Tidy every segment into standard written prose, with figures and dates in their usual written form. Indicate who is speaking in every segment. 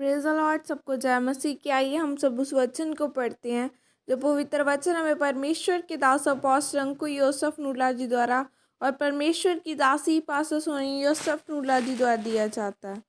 Speaker 1: Praise the Lord. सबको जय मसीह की। आइए हम सब उस वचन को पढ़ते हैं जो पवित्र वचन हमें परमेश्वर के दास अपोस्तल अंकु योसेफ नूला जी द्वारा और परमेश्वर की दासी पास्टर सोनी योसेफ नूला जी द्वारा दिया जाता है।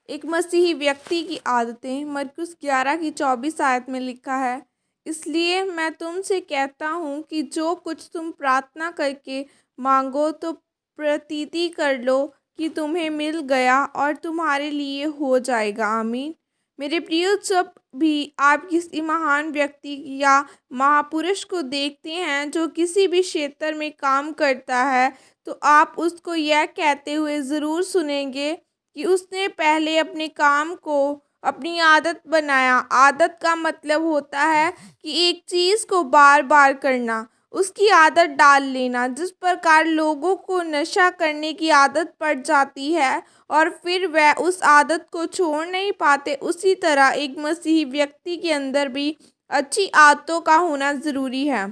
Speaker 1: एक मसीही व्यक्ति की आदतें। मरकुस 11 की 24 आयत में लिखा है, इसलिए मैं तुमसे कहता हूँ कि जो कुछ तुम प्रार्थना करके मांगो तो प्रतीति कर लो कि तुम्हें मिल गया और तुम्हारे लिए हो जाएगा। आमीन। मेरे प्रियो, जब भी आप किसी महान व्यक्ति या महापुरुष को देखते हैं जो किसी भी क्षेत्र में काम करता है, तो आप उसको यह कहते हुए ज़रूर सुनेंगे कि उसने पहले अपने काम को अपनी आदत बनाया। आदत का मतलब होता है कि एक चीज़ को बार बार करना, उसकी आदत डाल लेना। जिस प्रकार लोगों को नशा करने की आदत पड़ जाती है और फिर वह उस आदत को छोड़ नहीं पाते, उसी तरह एक मसीही व्यक्ति के अंदर भी अच्छी आदतों का होना ज़रूरी है।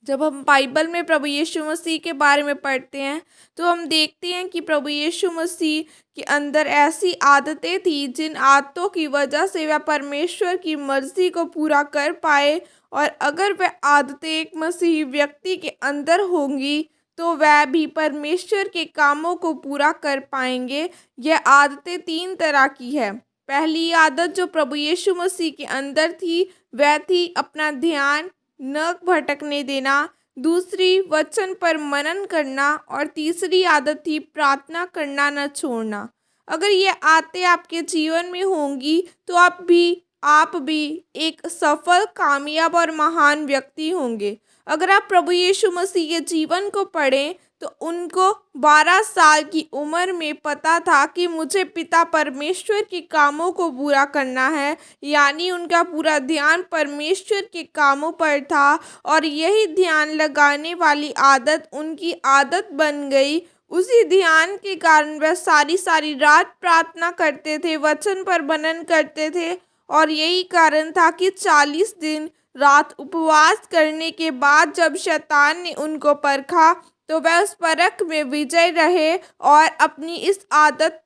Speaker 1: जब हम बाइबल में प्रभु यीशु मसीह के बारे में पढ़ते हैं तो हम देखते हैं कि प्रभु यीशु मसीह के अंदर ऐसी आदतें थी जिन आदतों की वजह से वह परमेश्वर की मर्ज़ी को पूरा कर पाए। और अगर वह आदतें एक मसीही व्यक्ति के अंदर होंगी तो वह भी परमेश्वर के कामों को पूरा कर पाएंगे। यह आदतें 3 तरह की है। पहली आदत जो प्रभु यीशु मसीह के अंदर थी वह थी अपना ध्यान न भटकने देना। दूसरी, वचन पर मनन करना। और तीसरी आदत थी प्रार्थना करना न छोड़ना। अगर ये आदतें आपके जीवन में होंगी तो आप भी एक सफल, कामयाब और महान व्यक्ति होंगे। अगर आप प्रभु यीशु मसीह के जीवन को पढ़ें तो उनको 12 साल की उम्र में पता था कि मुझे पिता परमेश्वर के कामों को पूरा करना है, यानी उनका पूरा ध्यान परमेश्वर के कामों पर था। और यही ध्यान लगाने वाली आदत उनकी आदत बन गई। उसी ध्यान के कारण वह सारी सारी रात प्रार्थना करते थे, वचन पर मनन करते थे। और यही कारण था कि 40 दिन रात उपवास करने के बाद जब शैतान ने उनको परखा तो वह उस परख में विजय रहे और अपनी इस आदत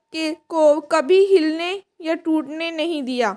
Speaker 1: को कभी हिलने या टूटने नहीं दिया।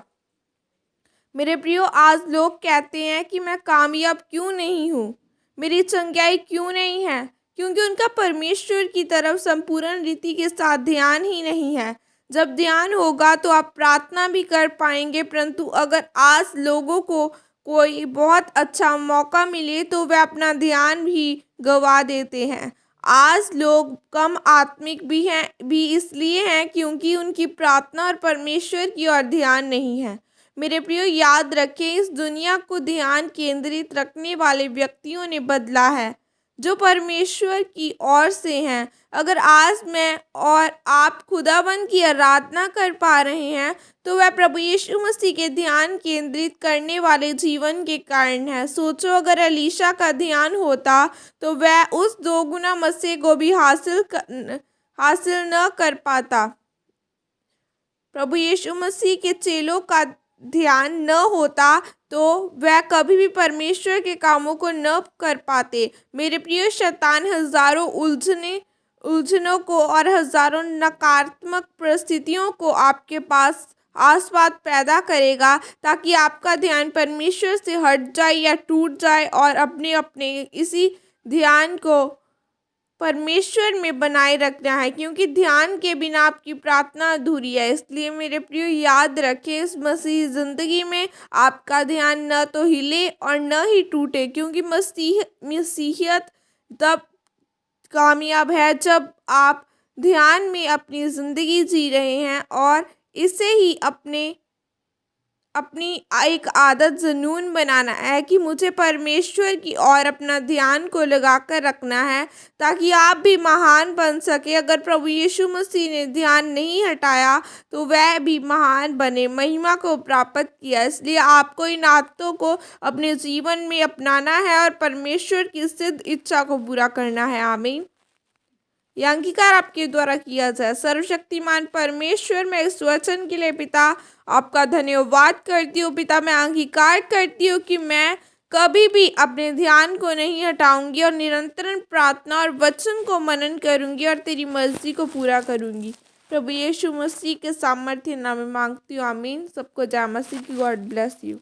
Speaker 1: मेरे प्रियो, आज लोग कहते हैं कि मैं कामयाब क्यों नहीं हूँ, मेरी चंगाई क्यों नहीं है, क्योंकि उनका परमेश्वर की तरफ संपूर्ण रीति के साथ ध्यान ही नहीं है। जब ध्यान होगा तो आप प्रार्थना भी कर पाएंगे, परंतु अगर आज लोगों को कोई बहुत अच्छा मौका मिले तो वे अपना ध्यान भी गंवा देते हैं। आज लोग कम आत्मिक भी इसलिए हैं क्योंकि उनकी प्रार्थना और परमेश्वर की ओर ध्यान नहीं है। मेरे प्रियो, याद रखें, इस दुनिया को ध्यान केंद्रित रखने वाले व्यक्तियों ने बदला है जो परमेश्वर की ओर से हैं। अगर आज मैं और आप खुदावन की आराधना कर पा रहे हैं तो वह प्रभु यीशु मसीह के ध्यान केंद्रित करने वाले जीवन के कारण है। सोचो, अगर एलीशा का ध्यान होता तो वह उस 2 गुना मसीह को भी हासिल न कर पाता। प्रभु यीशु मसीह के चेलों का ध्यान न होता तो वह कभी भी परमेश्वर के कामों को न कर पाते। मेरे प्रिय, शैतान हजारों उलझनों को और हजारों नकारात्मक परिस्थितियों को आपके आसपास पैदा करेगा ताकि आपका ध्यान परमेश्वर से हट जाए या टूट जाए और अपने इसी ध्यान को परमेश्वर में बनाए रखना है, क्योंकि ध्यान के बिना आपकी प्रार्थना अधूरी है। इसलिए मेरे प्रियो, याद रखें, इस मसीही ज़िंदगी में आपका ध्यान न तो हिले और न ही टूटे, क्योंकि मसीहियत तब कामयाब है जब आप ध्यान में अपनी ज़िंदगी जी रहे हैं और इसे ही अपनी एक आदत जुनून बनाना है कि मुझे परमेश्वर की ओर अपना ध्यान को लगाकर रखना है ताकि आप भी महान बन सके। अगर प्रभु यीशु मसीह ने ध्यान नहीं हटाया तो वह भी महान बने, महिमा को प्राप्त किया। इसलिए आपको इन आदतों को अपने जीवन में अपनाना है और परमेश्वर की सिद्ध इच्छा को पूरा करना है। आमीन। यह अंगीकार आपके द्वारा किया जाए। सर्वशक्तिमान परमेश्वर, मैं इस वचन के लिए पिता आपका धन्यवाद करती हूँ। पिता, मैं अंगीकार करती हूँ कि मैं कभी भी अपने ध्यान को नहीं हटाऊंगी और निरंतर प्रार्थना और वचन को मनन करूंगी और तेरी मर्जी को पूरा करूंगी। प्रभु यीशु मसीह के सामर्थ्य नाम में मांगती हूँ, आमीन। सबको जय मसीह की। God bless you.